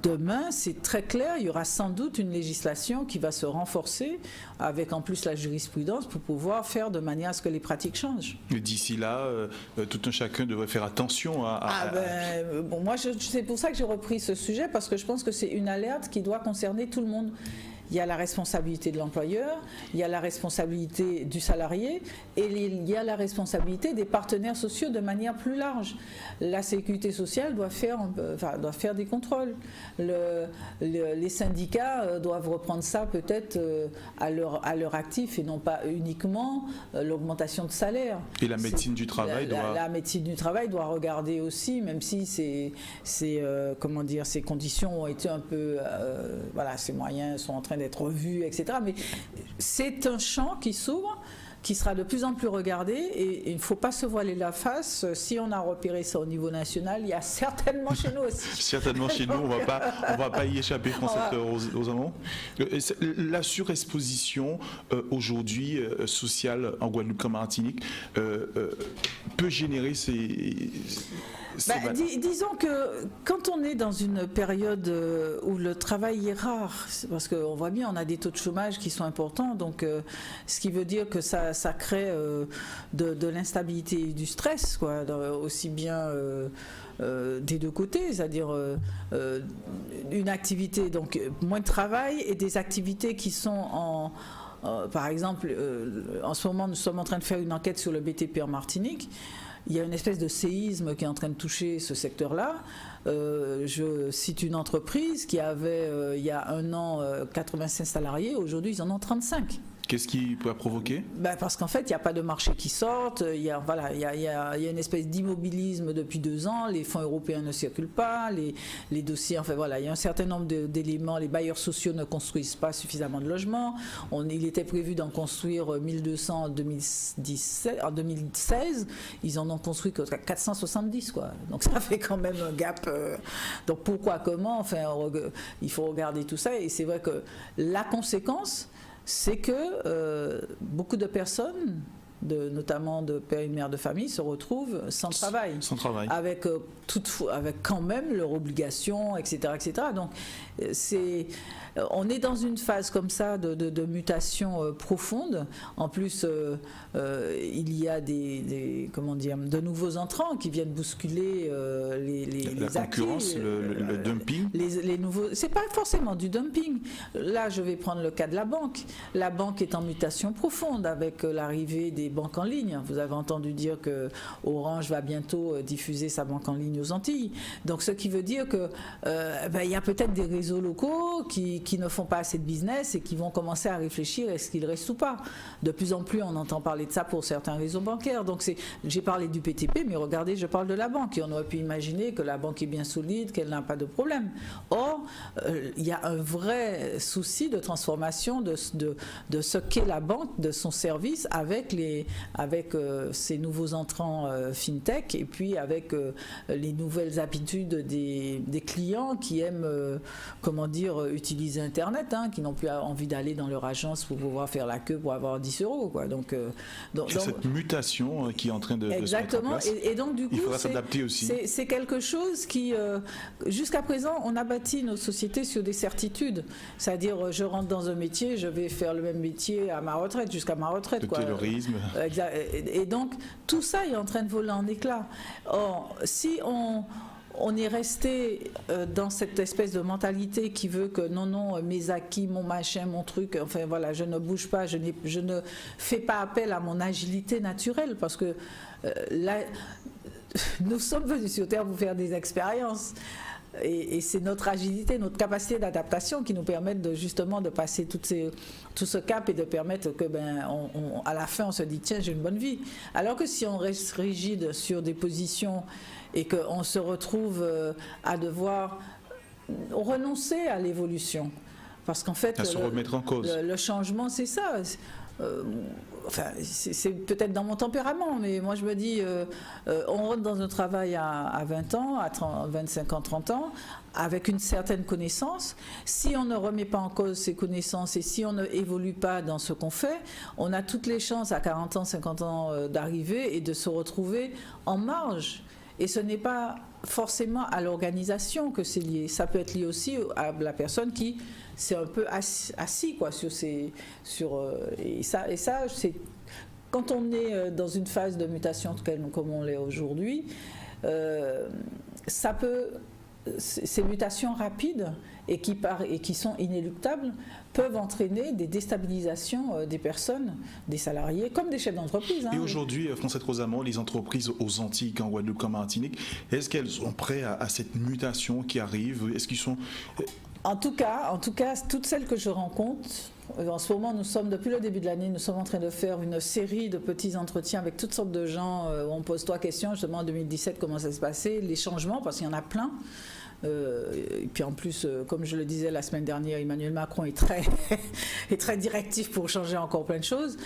demain, c'est très clair, il y aura sans doute une législation qui va se renforcer avec en plus la jurisprudence pour pouvoir faire de manière à ce que les pratiques changent. D'ici là, tout un chacun devrait faire attention à... Bon, moi, c'est pour ça que j'ai repris ce sujet, parce que je pense que c'est une alerte qui doit concerner tout le monde. Il y a la responsabilité de l'employeur, il y a la responsabilité du salarié et il y a la responsabilité des partenaires sociaux de manière plus large. La sécurité sociale doit faire des contrôles. Les syndicats doivent reprendre ça peut-être à leur actif et non pas uniquement l'augmentation de salaire. Et la médecine du travail La médecine du travail doit regarder aussi, même si ces conditions ont été un peu... ces moyens sont en train d'être revus, etc. Mais c'est un champ qui s'ouvre, qui sera de plus en plus regardé, et il ne faut pas se voiler la face. Si on a repéré ça au niveau national, il y a certainement chez nous aussi. Certainement chez nous, on va pas y échapper, Francette Rosamond. La surexposition aujourd'hui sociale en Guadeloupe comme en Martinique peut générer disons que quand on est dans une période où le travail est rare, parce qu'on voit bien, on a des taux de chômage qui sont importants, donc ce qui veut dire que ça crée de l'instabilité et du stress, quoi, aussi bien des deux côtés, c'est-à-dire une activité, donc moins de travail, et des activités qui sont par exemple, en ce moment, nous sommes en train de faire une enquête sur le BTP en Martinique. Il y a une espèce de séisme qui est en train de toucher ce secteur-là. Je cite une entreprise qui avait, il y a un an, 85 salariés. Aujourd'hui, ils en ont 35. Qu'est-ce qui peut provoquer ? Parce qu'en fait, il n'y a pas de marché qui sortent. Il y a une espèce d'immobilisme depuis 2 ans. Les fonds européens ne circulent pas. Les dossiers, il y a un certain nombre d'éléments. Les bailleurs sociaux ne construisent pas suffisamment de logements. Il était prévu d'en construire 1200 en 2016. Ils en ont construit que 470, quoi. Donc ça fait quand même un gap. Donc pourquoi, comment ? Il faut regarder tout ça. Et c'est vrai que la conséquence, c'est que beaucoup de personnes, notamment de pères et mères de famille, se retrouvent sans travail. Avec quand même leurs obligations, etc., etc. Donc on est dans une phase comme ça de mutation profonde. En plus, il y a de nouveaux entrants qui viennent bousculer les acquis. La concurrence, le dumping. Les nouveaux, c'est pas forcément du dumping. Là, je vais prendre le cas de la banque. La banque est en mutation profonde avec l'arrivée des banques en ligne. Vous avez entendu dire que Orange va bientôt diffuser sa banque en ligne aux Antilles. Donc, ce qui veut dire que il y a peut-être des réseaux locaux qui ne font pas assez de business et qui vont commencer à réfléchir est-ce qu'ils restent ou pas. De plus en plus, on entend parler de ça pour certains réseaux bancaires. Donc, j'ai parlé du PTP, mais regardez, je parle de la banque. Et on aurait pu imaginer que la banque est bien solide, qu'elle n'a pas de problème. Or, il y a un vrai souci de transformation de ce qu'est la banque, de son service avec ces nouveaux entrants fintech et puis avec les nouvelles habitudes des clients qui aiment utiliser Internet, qui n'ont plus envie d'aller dans leur agence pour pouvoir faire la queue pour avoir 10 €. Quoi. Donc, cette mutation qui est en train de se mettre en place. Et donc, du coup, il faudra s'adapter aussi. C'est quelque chose qui, jusqu'à présent, on a bâti nos sociétés sur des certitudes. C'est-à-dire, je rentre dans un métier, je vais faire le même métier à ma retraite, jusqu'à ma retraite. Le terrorisme. Et donc, tout ça est en train de voler en éclats. Or, si on est resté dans cette espèce de mentalité qui veut que non, mes acquis, mon machin, mon truc, je ne bouge pas, je ne fais pas appel à mon agilité naturelle parce que là, nous sommes venus sur Terre pour faire des expériences. Et c'est notre agilité, notre capacité d'adaptation qui nous permettent justement de passer tout ce cap et de permettre que à la fin on se dit tiens, j'ai une bonne vie. Alors que si on reste rigide sur des positions et qu'on se retrouve à devoir renoncer à l'évolution, parce qu'en fait à se remettre en cause. Le changement, c'est ça. enfin, c'est peut-être dans mon tempérament, mais moi je me dis, on rentre dans un travail à 20 ans, à 25 ans, 30 ans, avec une certaine connaissance. Si on ne remet pas en cause ces connaissances et si on ne évolue pas dans ce qu'on fait, on a toutes les chances à 40 ans, 50 ans d'arriver et de se retrouver en marge. Et ce n'est pas forcément à l'organisation que c'est lié. Ça peut être lié aussi à la personne qui s'est un peu assis quoi, et ça c'est quand on est dans une phase de mutation comme on l'est aujourd'hui, ça peut, ces mutations rapides et qui sont inéluctables peuvent entraîner des déstabilisations des personnes, des salariés, comme des chefs d'entreprise. Et aujourd'hui, Francette Rosamond, les entreprises aux Antilles, en Guadeloupe, en Martinique, est-ce qu'elles sont prêtes à cette mutation qui arrive? Est-ce qu'ils sont... En tout cas, toutes celles que je rencontre, en ce moment, depuis le début de l'année, nous sommes en train de faire une série de petits entretiens avec toutes sortes de gens. On pose 3 questions, justement en 2017, comment ça s'est passé, les changements, parce qu'il y en a plein. Et puis en plus, comme je le disais la semaine dernière, Emmanuel Macron est très directif pour changer encore plein de choses.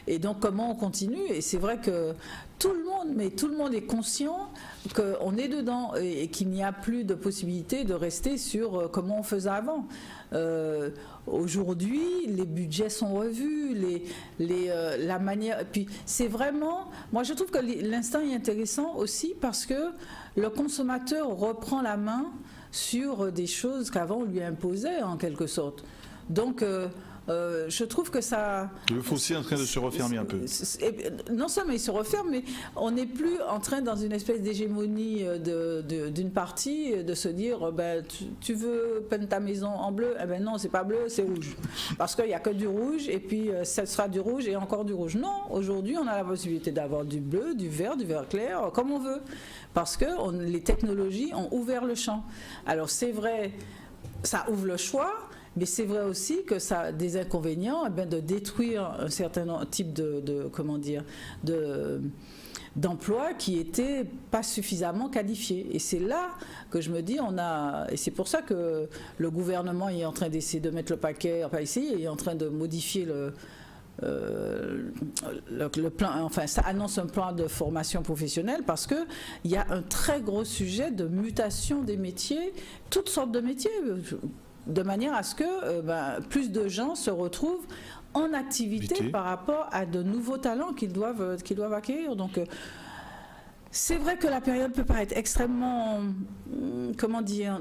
Et donc comment on continue? Et c'est vrai que tout le monde est conscient qu'on est dedans et qu'il n'y a plus de possibilité de rester sur comment on faisait avant. Aujourd'hui, les budgets sont revus, la manière. Puis c'est vraiment. Moi, je trouve que l'instant est intéressant aussi parce que le consommateur reprend la main sur des choses qu'avant on lui imposait en quelque sorte. Donc, je trouve que ça... Le fossé est en train de se refermer un peu. Non seulement il se referme, mais on n'est plus en train, dans une espèce d'hégémonie d'une partie, de se dire tu veux peindre ta maison en bleu? Eh ben non, c'est pas bleu, c'est rouge. Parce qu'il n'y a que du rouge, et puis ça sera du rouge et encore du rouge. Non, aujourd'hui, on a la possibilité d'avoir du bleu, du vert clair, comme on veut. Parce que les technologies ont ouvert le champ. Alors c'est vrai, ça ouvre le choix. Mais c'est vrai aussi que ça a des inconvénients de détruire un certain type d'emplois qui n'étaient pas suffisamment qualifiés. Et c'est là que je me dis, et c'est pour ça que le gouvernement est en train d'essayer de mettre le paquet, est en train de modifier le plan, ça annonce un plan de formation professionnelle parce qu'il y a un très gros sujet de mutation des métiers, toutes sortes de métiers, de manière à ce que plus de gens se retrouvent en activité par rapport à de nouveaux talents qu'ils doivent acquérir. Donc, c'est vrai que la période peut paraître extrêmement,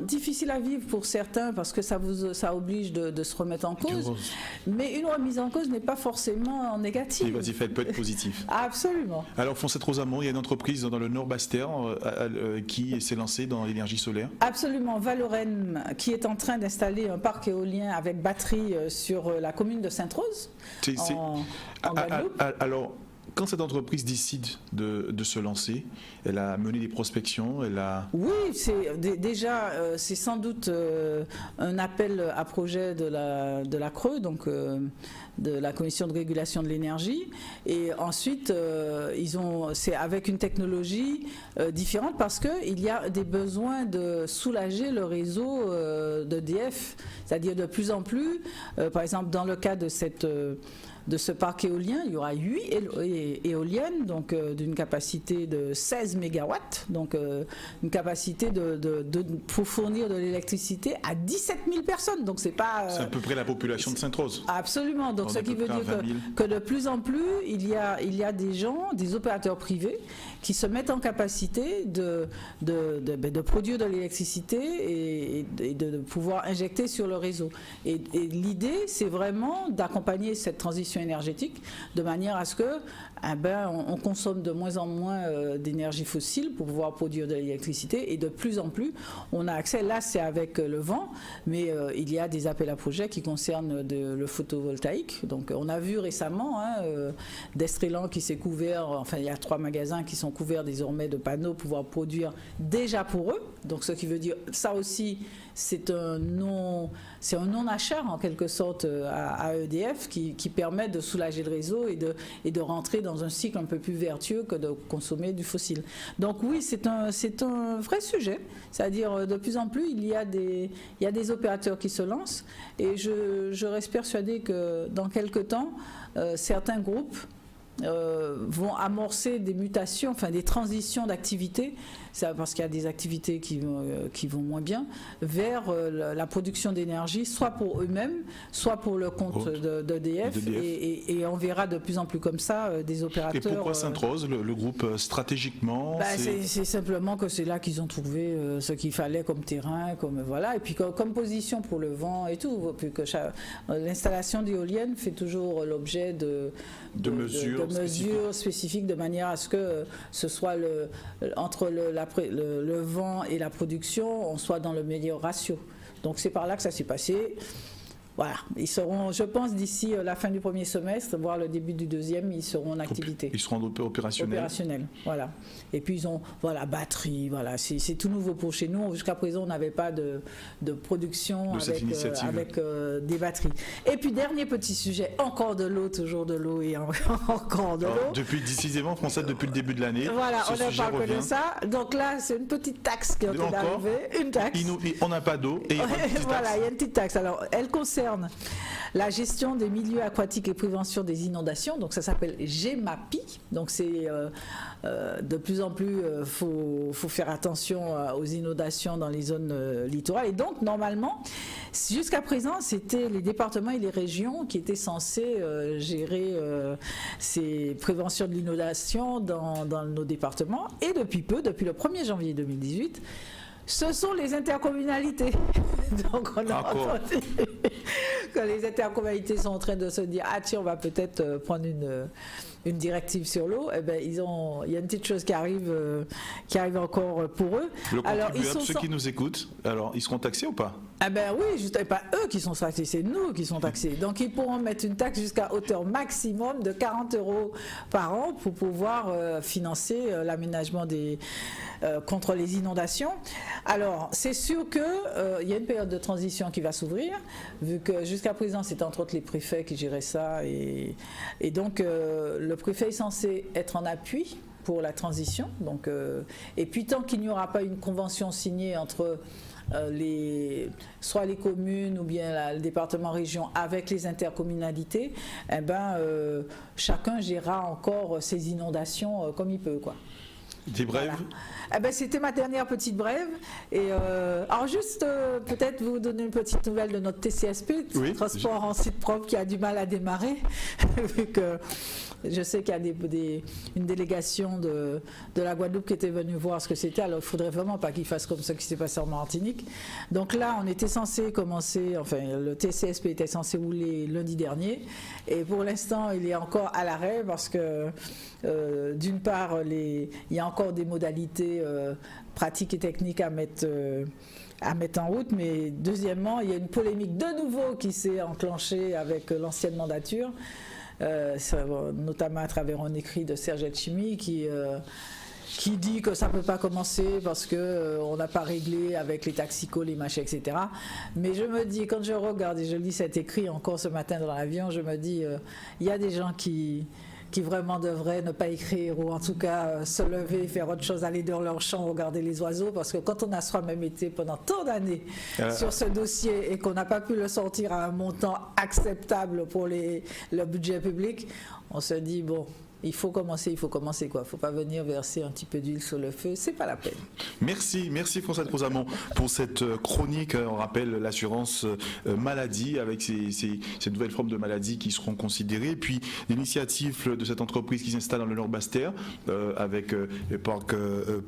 difficile à vivre pour certains parce que ça oblige de se remettre en cause. Mais une remise en cause n'est pas forcément négative. Elle peut être positive. Absolument. Alors, Francette Rosamond, il y a une entreprise dans le Nord Basse-Terre qui s'est lancée dans l'énergie solaire. Absolument. Valorem, qui est en train d'installer un parc éolien avec batterie sur la commune de Sainte-Rose, en Guadeloupe. Alors, quand cette entreprise décide de se lancer, elle a mené des prospections, Oui, c'est sans doute un appel à projet de la CRE, donc de la Commission de régulation de l'énergie. Et ensuite, c'est avec une technologie différente parce qu'il y a des besoins de soulager le réseau d'EDF. C'est-à-dire de plus en plus, par exemple dans le cas de ce parc éolien, il y aura 8 éoliennes, donc d'une capacité de 16 mégawatts, donc une capacité pour fournir de l'électricité à 17 000 personnes. Donc c'est pas. C'est à peu près la population de Sainte-Rose. Absolument. Donc ce qui veut dire que de plus en plus, il y a des gens, des opérateurs privés, qui se mettent en capacité de produire de l'électricité et de pouvoir injecter sur le réseau. Et l'idée, c'est vraiment d'accompagner cette transition énergétique de manière à ce que on consomme de moins en moins d'énergie fossile pour pouvoir produire de l'électricité et de plus en plus on a accès, là c'est avec le vent, mais il y a des appels à projets qui concernent le photovoltaïque. Donc on a vu récemment d'Estrelan qui s'est couvert, il y a 3 magasins qui sont couverts désormais de panneaux pour pouvoir produire déjà pour eux, donc ce qui veut dire ça aussi c'est un non-achat en quelque sorte à EDF qui permet de soulager le réseau et de rentrer dans un cycle un peu plus vertueux que de consommer du fossile. Donc oui, c'est un vrai sujet, c'est-à-dire de plus en plus il y a des opérateurs qui se lancent et je reste persuadée que dans quelques temps, certains groupes vont amorcer des mutations, enfin des transitions d'activités, parce qu'il y a des activités qui vont moins bien, vers la production d'énergie, soit pour eux-mêmes, soit pour le compte d'EDF, et on verra de plus en plus comme ça des opérateurs. Et pourquoi Sainte-Rose, le groupe stratégiquement c'est simplement que c'est là qu'ils ont trouvé ce qu'il fallait comme terrain, voilà, et puis comme position pour le vent et tout, puis que l'installation d'éoliennes fait toujours l'objet de mesures spécifiques, de manière à ce que ce soit entre le vent et la production, on soit dans le meilleur ratio. Donc c'est par là que ça s'est passé. Voilà, ils seront, je pense, d'ici la fin du premier semestre, voire le début du deuxième, ils seront en activité. Ils seront opérationnels. Voilà. Et puis ils ont, batterie, voilà, c'est tout nouveau pour chez nous. Jusqu'à présent, on n'avait pas de production avec des batteries. Et puis dernier petit sujet, encore de l'eau, toujours de l'eau et encore de l'eau. Décidément, Français, depuis le début de l'année. Voilà, on ne parle que de ça. Donc là, c'est une petite taxe qui est en train d'arriver. Une taxe. On n'a pas d'eau et il y a une petite taxe. Voilà, il y a une petite taxe. Alors, elle concerne la gestion des milieux aquatiques et prévention des inondations, donc ça s'appelle GEMAPI, donc c'est de plus en plus, faut faire attention aux inondations dans les zones littorales, et donc normalement, jusqu'à présent, c'était les départements et les régions qui étaient censés gérer ces préventions de l'inondation dans nos départements, et depuis le 1er janvier 2018, ce sont les intercommunalités. Donc on a entendu que les intercommunalités sont en train de se dire tiens, on va peut-être prendre une directive sur l'eau. Eh ben il y a une petite chose qui arrive encore pour eux. Le contribuable, ceux qui nous écoutent, alors ils seront taxés ou pas? Oui, pas eux qui sont taxés, c'est nous qui sont taxés. Donc ils pourront mettre une taxe jusqu'à hauteur maximum de 40 € par an pour pouvoir financer l'aménagement contre les inondations. Alors c'est sûr qu'il y a une période de transition qui va s'ouvrir, vu que jusqu'à présent c'était entre autres les préfets qui géraient ça, et donc le préfet est censé être en appui pour la transition. Donc, et puis tant qu'il n'y aura pas une convention signée entre soit les communes ou bien le département région avec les intercommunalités, chacun gérera encore ses inondations comme il peut, quoi. Des brèves? Voilà. C'était ma dernière petite brève. Et alors juste peut-être vous donner une petite nouvelle de notre TCSP, transport en site propre, qui a du mal à démarrer, vu que je sais qu'il y a une délégation de la Guadeloupe qui était venue voir ce que c'était. Alors il ne faudrait vraiment pas qu'ils fassent comme ça qui s'est passé en Martinique. Donc là, on était censé commencer, le TCSP était censé rouler lundi dernier. Et pour l'instant, il est encore à l'arrêt parce que d'une part, il y a encore des modalités pratiques et techniques à mettre en route, mais deuxièmement, il y a une polémique de nouveau qui s'est enclenchée avec l'ancienne mandature, notamment à travers un écrit de Serge Etchimi qui dit que ça ne peut pas commencer parce qu'on n'a pas réglé avec les taxicos, les machins, etc. Mais je me dis, quand je regarde et je lis cet écrit encore ce matin dans l'avion, je me dis, il y a des gens qui vraiment devraient ne pas écrire, ou en tout cas se lever, faire autre chose, aller dans leur champ, regarder les oiseaux, parce que quand on a soi-même été pendant tant d'années sur ce dossier et qu'on n'a pas pu le sortir à un montant acceptable pour le budget public, on se dit, bon, il faut commencer quoi. Il ne faut pas venir verser un petit peu d'huile sur le feu, c'est pas la peine. Merci François Rosamond pour cette chronique. On rappelle l'assurance maladie avec ces nouvelles formes de maladies qui seront considérées. Et puis l'initiative de cette entreprise qui s'installe dans le Nord-Bastère avec le parc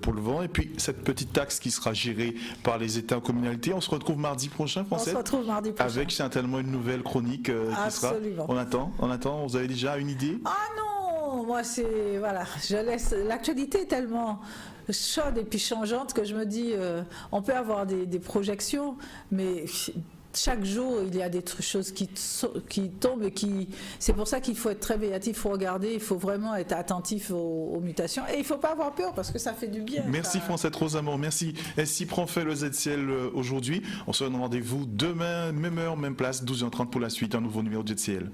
pour le vent. Et puis cette petite taxe qui sera gérée par les intercommunalités. On se retrouve mardi prochain, François. On se retrouve mardi prochain. Avec certainement une nouvelle chronique qui sera. On attend. Vous avez déjà une idée? Ah non! Moi, je laisse. L'actualité est tellement chaude et puis changeante que je me dis, on peut avoir des projections, mais chaque jour, il y a des choses qui tombent, et c'est pour ça qu'il faut être très véatif, il faut regarder, il faut vraiment être attentif aux mutations, et il ne faut pas avoir peur parce que ça fait du bien. Merci François Rosamond, merci. Ainsi prend fait le ZCL aujourd'hui. On se donne rendez-vous demain, même heure, même place, 12h30 pour la suite, un nouveau numéro de ZCL.